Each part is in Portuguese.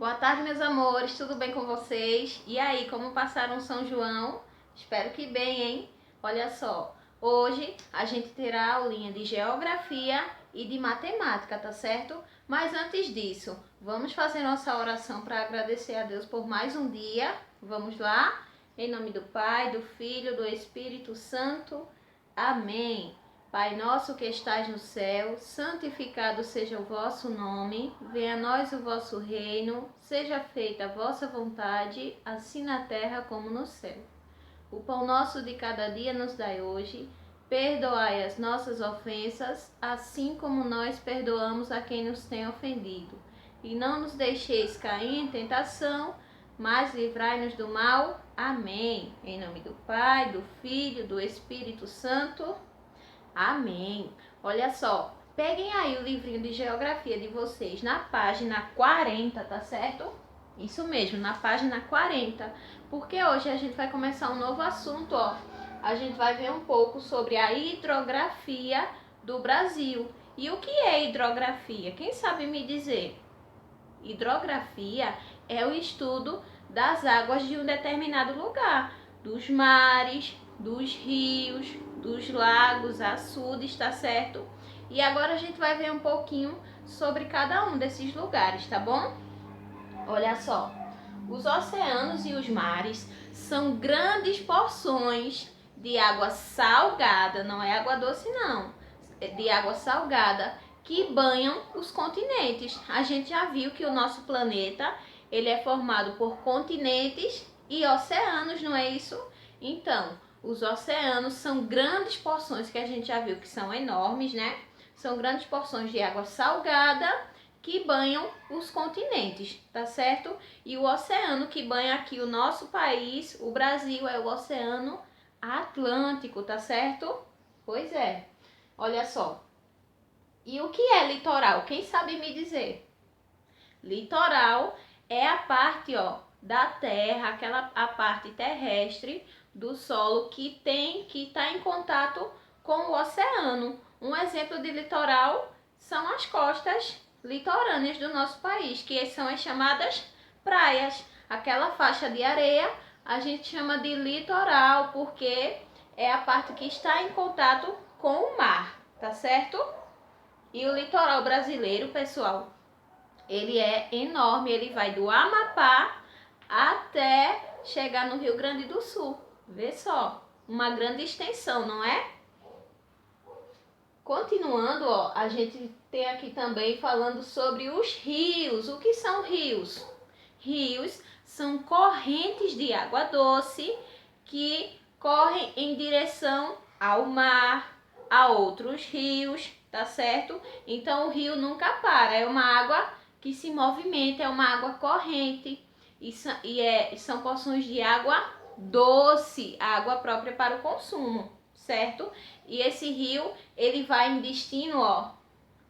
Boa tarde, meus amores, tudo bem com vocês? E aí, como passaram São João? Espero que bem, hein? Olha só, hoje a gente terá a aulinha de geografia e de matemática, tá certo? Mas antes disso, vamos fazer nossa oração para agradecer a Deus por mais um dia. Vamos lá? Em nome do Pai, do Filho, do Espírito Santo. Amém. Pai nosso que estais no céu, santificado seja o vosso nome, venha a nós o vosso reino, seja feita a vossa vontade, assim na terra como no céu. O pão nosso de cada dia nos dai hoje, perdoai as nossas ofensas, assim como nós perdoamos a quem nos tem ofendido. E não nos deixeis cair em tentação, mas livrai-nos do mal. Amém. Em nome do Pai, do Filho, do Espírito Santo. Amém. Olha só, peguem aí o livrinho de geografia de vocês na página 40, tá certo? Isso mesmo, na página 40, porque hoje a gente vai começar um novo assunto, ó. A gente vai ver um pouco sobre a hidrografia do Brasil. E o que é hidrografia? Quem sabe me dizer? Hidrografia é o estudo das águas de um determinado lugar, dos mares, dos rios, dos lagos, açudes, tá certo? E agora a gente vai ver um pouquinho sobre cada um desses lugares, tá bom? Olha só, os oceanos e os mares são grandes porções de água salgada, não é água doce não, é de água salgada, que banham os continentes. A gente já viu que o nosso planeta, ele é formado por continentes e oceanos, não é isso? Então, os oceanos são grandes porções que a gente já viu que são enormes, né? São grandes porções de água salgada que banham os continentes, tá certo? E o oceano que banha aqui o nosso país, o Brasil, é o Oceano Atlântico, tá certo? Pois é. Olha só. E o que é litoral? Quem sabe me dizer? Litoral é a parte, ó, da terra, a parte terrestre do solo que está em contato com o oceano. Um exemplo de litoral são as costas litorâneas do nosso país, que são as chamadas praias. Aquela faixa de areia a gente chama de litoral, porque é a parte que está em contato com o mar, tá certo? E o litoral brasileiro, pessoal, ele é enorme, ele vai do Amapá até chegar no Rio Grande do Sul. Vê só, uma grande extensão, não é? Continuando, ó, a gente tem aqui também falando sobre os rios. O que são rios? Rios são correntes de água doce que correm em direção ao mar, a outros rios, tá certo? Então o rio nunca para, é uma água que se movimenta, é uma água corrente são porções de água doce, água própria para o consumo, certo? E esse rio, ele vai em destino, ó,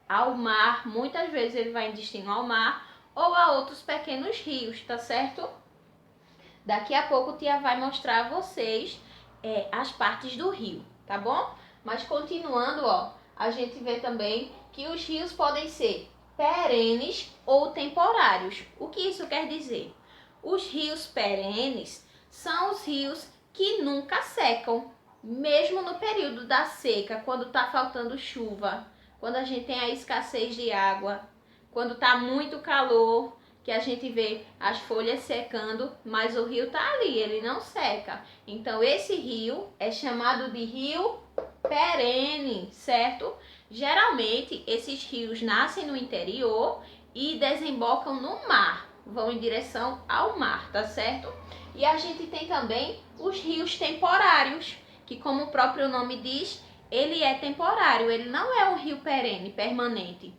ao mar, muitas vezes ele vai em destino ao mar ou a outros pequenos rios, tá certo? Daqui a pouco a tia vai mostrar a vocês as partes do rio, tá bom? Mas continuando, ó, a gente vê também que os rios podem ser perenes ou temporários. O que isso quer dizer? Os rios perenes são os rios que nunca secam, mesmo no período da seca, quando está faltando chuva, quando a gente tem a escassez de água, quando está muito calor, que a gente vê as folhas secando, mas o rio está ali, ele não seca. Então esse rio é chamado de rio perene, certo? Geralmente esses rios nascem no interior e desembocam no mar, vão em direção ao mar, tá certo? E a gente tem também os rios temporários, que como o próprio nome diz, ele é temporário, ele não é um rio perene, permanente.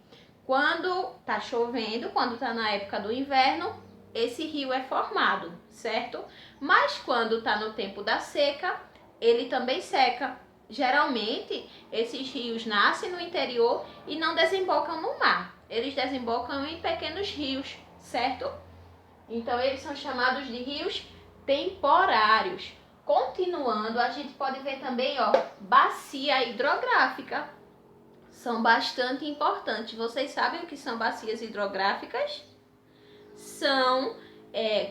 Quando tá chovendo, quando tá na época do inverno, esse rio é formado, certo? Mas quando tá no tempo da seca, ele também seca. Geralmente, esses rios nascem no interior e não desembocam no mar. Eles desembocam em pequenos rios, certo? Então, eles são chamados de rios temporários. Continuando, a gente pode ver também, ó, bacia hidrográfica. São bastante importantes. Vocês sabem o que são bacias hidrográficas? são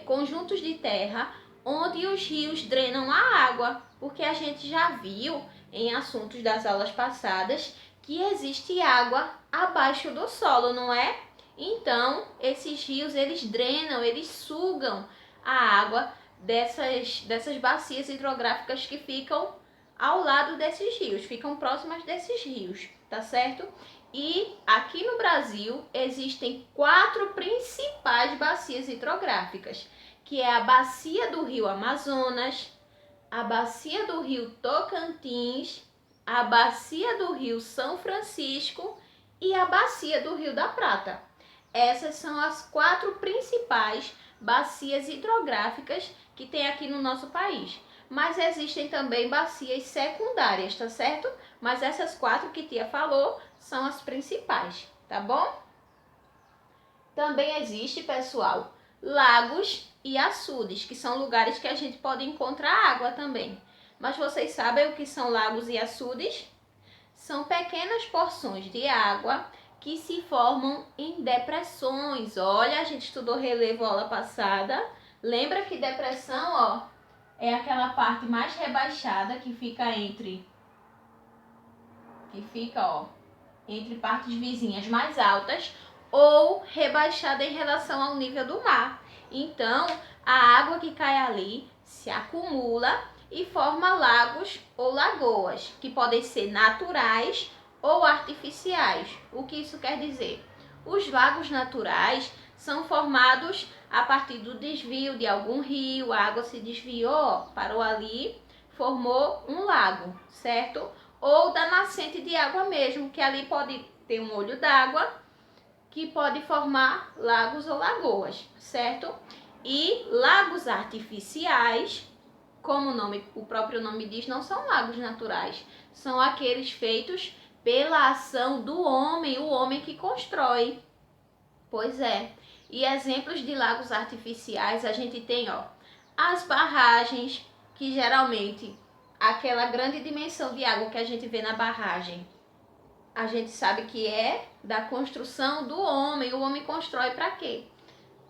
conjuntos de terra onde os rios drenam a água, porque a gente já viu em assuntos das aulas passadas que existe água abaixo do solo, não é? Então, esses rios, eles drenam, eles sugam a água dessas bacias hidrográficas que ficam ao lado desses rios, ficam próximas desses rios, tá certo? E aqui no Brasil existem 4 principais bacias hidrográficas, que é a bacia do Rio Amazonas, a bacia do Rio Tocantins, a bacia do Rio São Francisco e a bacia do Rio da Prata. Essas são as 4 principais bacias hidrográficas que tem aqui no nosso país. Mas existem também bacias secundárias, tá certo? Mas essas 4 que Tia falou são as principais, tá bom? Também existe, pessoal, lagos e açudes, que são lugares que a gente pode encontrar água também. Mas vocês sabem o que são lagos e açudes? São pequenas porções de água que se formam em depressões. Olha, a gente estudou relevo aula passada. Lembra que depressão, ó, é aquela parte mais rebaixada que fica entre partes vizinhas mais altas ou rebaixada em relação ao nível do mar. Então, a água que cai ali se acumula e forma lagos ou lagoas, que podem ser naturais ou artificiais. O que isso quer dizer? Os lagos naturais são formados a partir do desvio de algum rio, a água se desviou, parou ali, formou um lago, certo? Ou da nascente de água mesmo, que ali pode ter um olho d'água, que pode formar lagos ou lagoas, certo? E lagos artificiais, como o próprio nome diz, não são lagos naturais, são aqueles feitos pela ação do homem, o homem que constrói. Pois é. E exemplos de lagos artificiais a gente tem, ó, as barragens, que geralmente aquela grande dimensão de água que a gente vê na barragem, a gente sabe que é da construção do homem. O homem constrói para quê?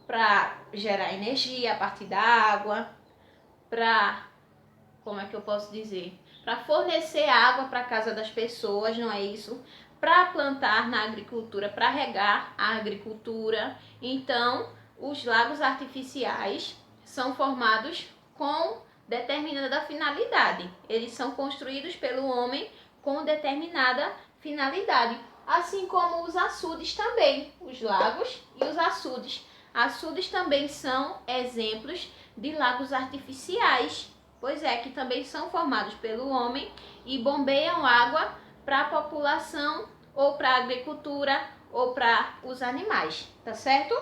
Para gerar energia a partir da água, para, como é que eu posso dizer? Para fornecer água para a casa das pessoas, não é isso? Para plantar na agricultura, para regar a agricultura. Então, os lagos artificiais são formados com determinada finalidade. Eles são construídos pelo homem com determinada finalidade. Assim como os açudes também, os lagos e os açudes. Açudes também são exemplos de lagos artificiais. Pois é, que também são formados pelo homem e bombeiam água para a população ou para a agricultura ou para os animais, tá certo?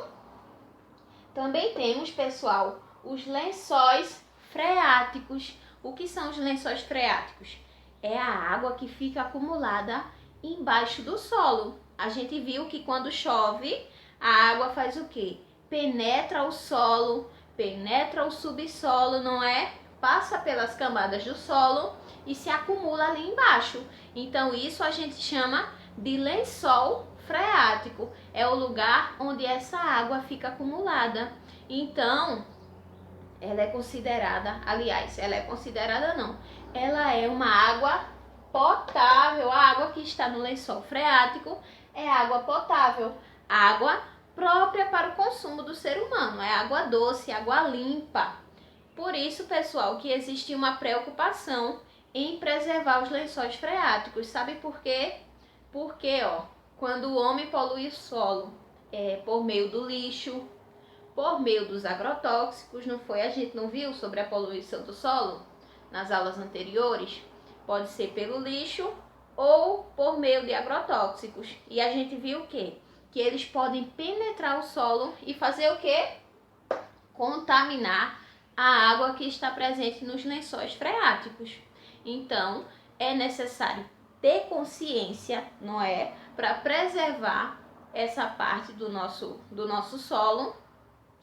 Também temos, pessoal, os lençóis freáticos. O que são os lençóis freáticos? É a água que fica acumulada embaixo do solo. A gente viu que quando chove, a água faz o quê? Penetra o solo, penetra o subsolo, não é? Passa pelas camadas do solo e se acumula ali embaixo. Então isso a gente chama de lençol freático. É o lugar onde essa água fica acumulada. Então, ela é considerada, aliás, ela é considerada não, ela é uma água potável. A água que está no lençol freático é água potável, água própria para o consumo do ser humano, é água doce, água limpa. Por isso, pessoal, que existe uma preocupação em preservar os lençóis freáticos. Sabe por quê? Porque, ó, quando o homem polui o solo por meio do lixo, por meio dos agrotóxicos, não foi? A gente não viu sobre a poluição do solo nas aulas anteriores? Pode ser pelo lixo ou por meio de agrotóxicos. E a gente viu o quê? Que eles podem penetrar o solo e fazer o quê? Contaminar a água que está presente nos lençóis freáticos. Então, é necessário ter consciência, não é? Para preservar essa parte do nosso solo,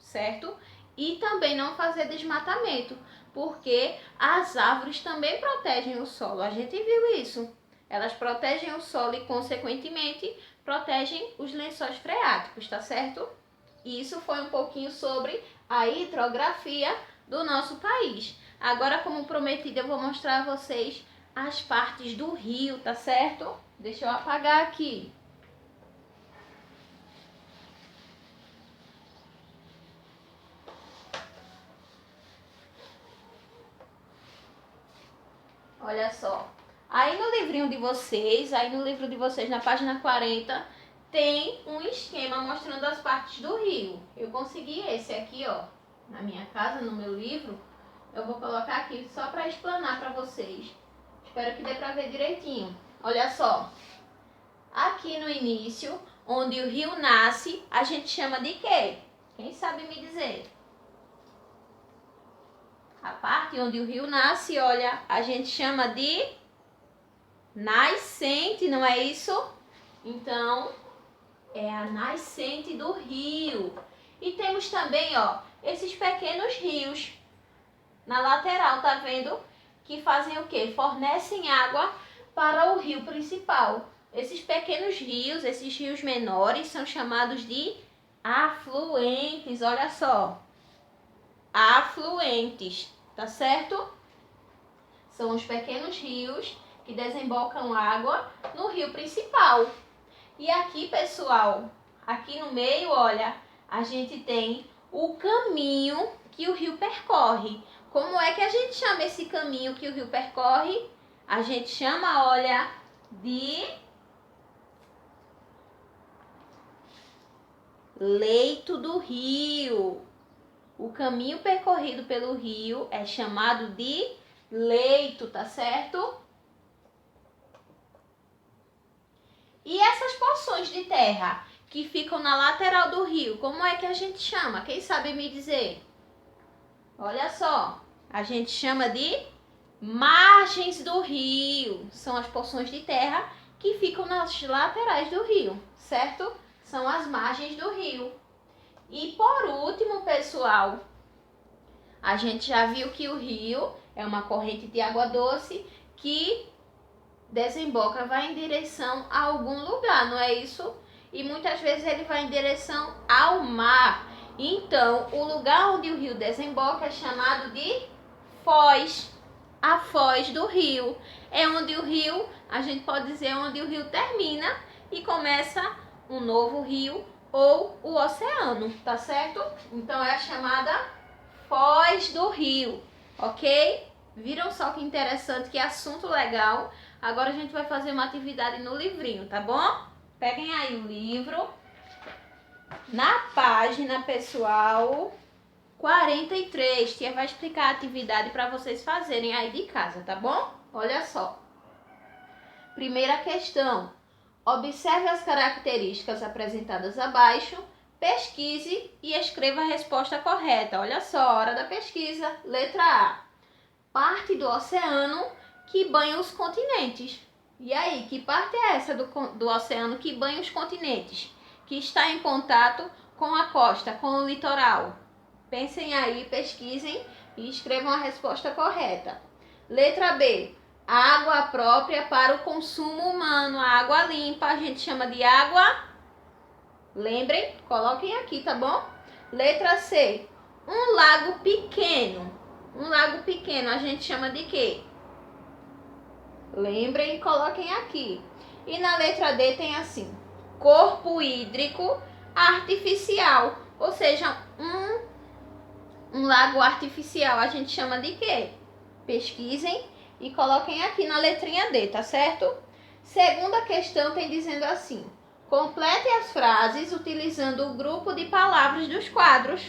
certo? E também não fazer desmatamento, porque as árvores também protegem o solo. A gente viu isso. Elas protegem o solo e, consequentemente, protegem os lençóis freáticos, tá certo? Isso foi um pouquinho sobre a hidrografia do nosso país. Agora, como prometido, eu vou mostrar a vocês as partes do rio, tá certo? Deixa eu apagar aqui. Olha só. Aí no livrinho de vocês, na página 40, tem um esquema mostrando as partes do rio. Eu consegui esse aqui, ó, na minha casa, no meu livro. Eu vou colocar aqui só para explanar para vocês. Espero que dê para ver direitinho. Olha só. Aqui no início, onde o rio nasce, a gente chama de quê? Quem sabe me dizer? A parte onde o rio nasce, olha, a gente chama de nascente, não é isso? Então, é a nascente do rio. E temos também, ó, esses pequenos rios na lateral, tá vendo? Que fazem o quê? Fornecem água para o rio principal. Esses pequenos rios, esses rios menores, são chamados de afluentes, olha só. Afluentes, tá certo? São os pequenos rios que desembocam água no rio principal. E aqui, pessoal, aqui no meio, olha, a gente tem o caminho que o rio percorre. Como é que a gente chama esse caminho que o rio percorre? A gente chama, olha, de leito do rio. O caminho percorrido pelo rio é chamado de leito, tá certo? E essas porções de terra que ficam na lateral do rio, como é que a gente chama? Quem sabe me dizer? Olha só, a gente chama de margens do rio. São as porções de terra que ficam nas laterais do rio, certo? São as margens do rio. E por último, pessoal, a gente já viu que o rio é uma corrente de água doce que desemboca, vai em direção a algum lugar, não é isso? E muitas vezes ele vai em direção ao mar. Então, o lugar onde o rio desemboca é chamado de foz. A foz do rio. É onde o rio, a gente pode dizer, onde o rio termina e começa um novo rio ou o oceano, tá certo? Então, é a chamada foz do rio, ok? Viram só que interessante, que assunto legal? Agora a gente vai fazer uma atividade no livrinho, tá bom? Peguem aí o livro. Na página, pessoal, 43, tia vai explicar a atividade para vocês fazerem aí de casa, tá bom? Olha só. Primeira questão. Observe as características apresentadas abaixo, pesquise e escreva a resposta correta. Olha só, hora da pesquisa. Letra A. Parte do oceano que banha os continentes. E aí, que parte é essa do oceano que banha os continentes? Que está em contato com a costa, com o litoral? Pensem aí, pesquisem e escrevam a resposta correta. Letra B. Água própria para o consumo humano. A água limpa a gente chama de água. Lembrem, coloquem aqui, tá bom? Letra C. Um lago pequeno. Um lago pequeno a gente chama de quê? Lembrem e coloquem aqui. E na letra D tem assim: corpo hídrico artificial. Ou seja, um lago artificial a gente chama de quê? Pesquisem e coloquem aqui na letrinha D, tá certo? Segunda questão tem dizendo assim: complete as frases utilizando o grupo de palavras dos quadros.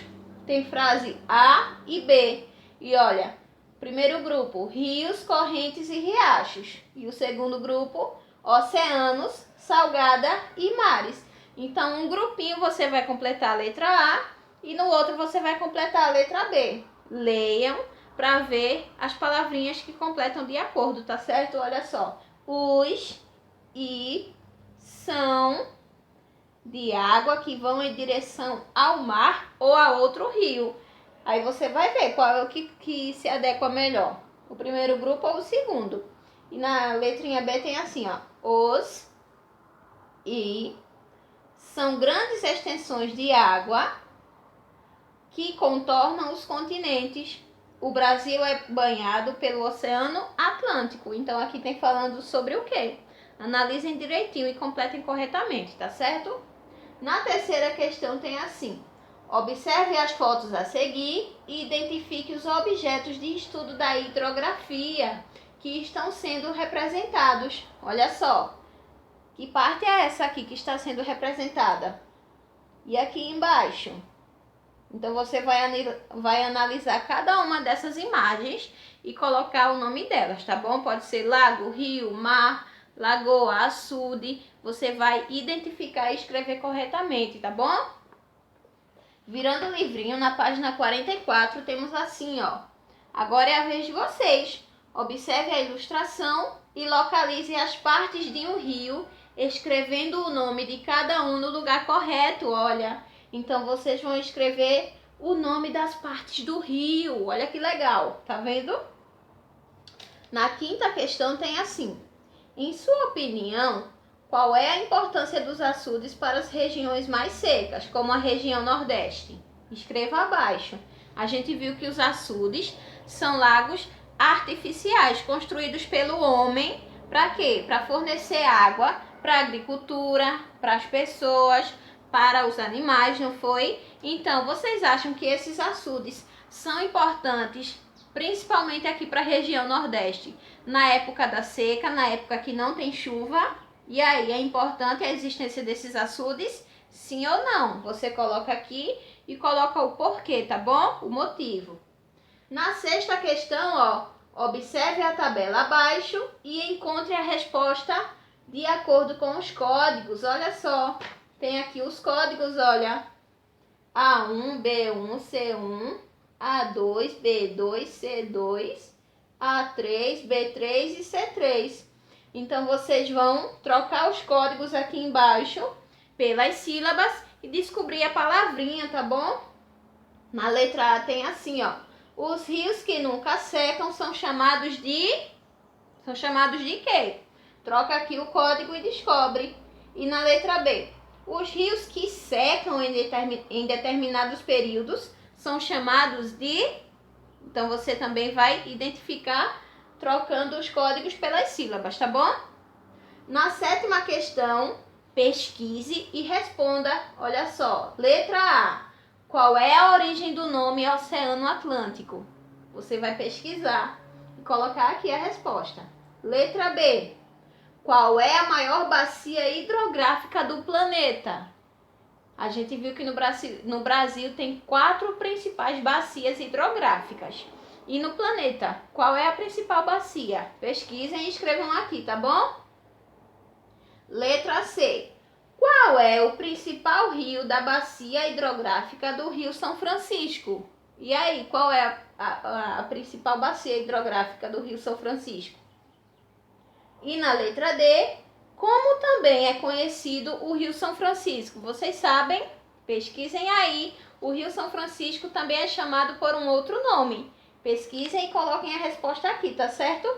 Tem frase A e B. E olha, primeiro grupo, rios, correntes e riachos. E o segundo grupo, oceanos, salgada e mares. Então, um grupinho você vai completar a letra A e no outro você vai completar a letra B. Leiam para ver as palavrinhas que completam de acordo, tá certo? Olha só. Os e são de água que vão em direção ao mar ou a outro rio. Aí você vai ver qual é o que se adequa melhor. O primeiro grupo ou o segundo. E na letrinha B tem assim, ó. Os e são grandes extensões de água que contornam os continentes. O Brasil é banhado pelo Oceano Atlântico. Então, aqui tem falando sobre o quê? Analisem direitinho e completem corretamente, tá certo? Na terceira questão tem assim: observe as fotos a seguir e identifique os objetos de estudo da hidrografia que estão sendo representados. Olha só, que parte é essa aqui que está sendo representada? E aqui embaixo? Então, você vai analisar cada uma dessas imagens e colocar o nome delas, tá bom? Pode ser lago, rio, mar, lagoa, açude. Você vai identificar e escrever corretamente, tá bom? Virando o livrinho, na página 44, temos assim, ó. Agora é a vez de vocês. Observe a ilustração e localize as partes de um rio, escrevendo o nome de cada um no lugar correto, olha. Então, vocês vão escrever o nome das partes do rio. Olha que legal, tá vendo? Na quinta questão tem assim: em sua opinião, qual é a importância dos açudes para as regiões mais secas, como a região Nordeste? Escreva abaixo. A gente viu que os açudes são lagos artificiais, construídos pelo homem. Para quê? Para fornecer água para a agricultura, para as pessoas, para os animais, não foi? Então, vocês acham que esses açudes são importantes, principalmente aqui para a região Nordeste, na época da seca, na época que não tem chuva? E aí, é importante a existência desses açudes? Sim ou não? Você coloca aqui e coloca o porquê, tá bom? O motivo. Na sexta questão, ó, observe a tabela abaixo e encontre a resposta de acordo com os códigos. Olha só, tem aqui os códigos, olha. A1, B1, C1, A2, B2, C2, A3, B3 e C3. Então, vocês vão trocar os códigos aqui embaixo pelas sílabas e descobrir a palavrinha, tá bom? Na letra A tem assim, ó. Os rios que nunca secam são chamados de quê? Troca aqui o código e descobre. E na letra B, os rios que secam em determinados períodos são chamados de... Então, você também vai identificar trocando os códigos pelas sílabas, tá bom? Na sétima questão, pesquise e responda. Olha só, letra A. Qual é a origem do nome Oceano Atlântico? Você vai pesquisar e colocar aqui a resposta. Letra B. Qual é a maior bacia hidrográfica do planeta? A gente viu que no Brasil tem 4 principais bacias hidrográficas. E no planeta, qual é a principal bacia? Pesquisem e escrevam aqui, tá bom? Letra C. Qual é o principal rio da bacia hidrográfica do Rio São Francisco? E aí, qual é a principal bacia hidrográfica do Rio São Francisco? E na letra D, como também é conhecido o Rio São Francisco? Vocês sabem? Pesquisem aí. O Rio São Francisco também é chamado por um outro nome. Pesquisem e coloquem a resposta aqui, tá certo?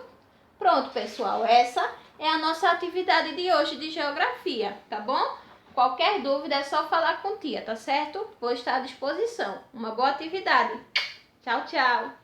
Pronto, pessoal. Essa é a nossa atividade de hoje de geografia, tá bom? Qualquer dúvida é só falar com tia, tá certo? Vou estar à disposição. Uma boa atividade. Tchau, tchau.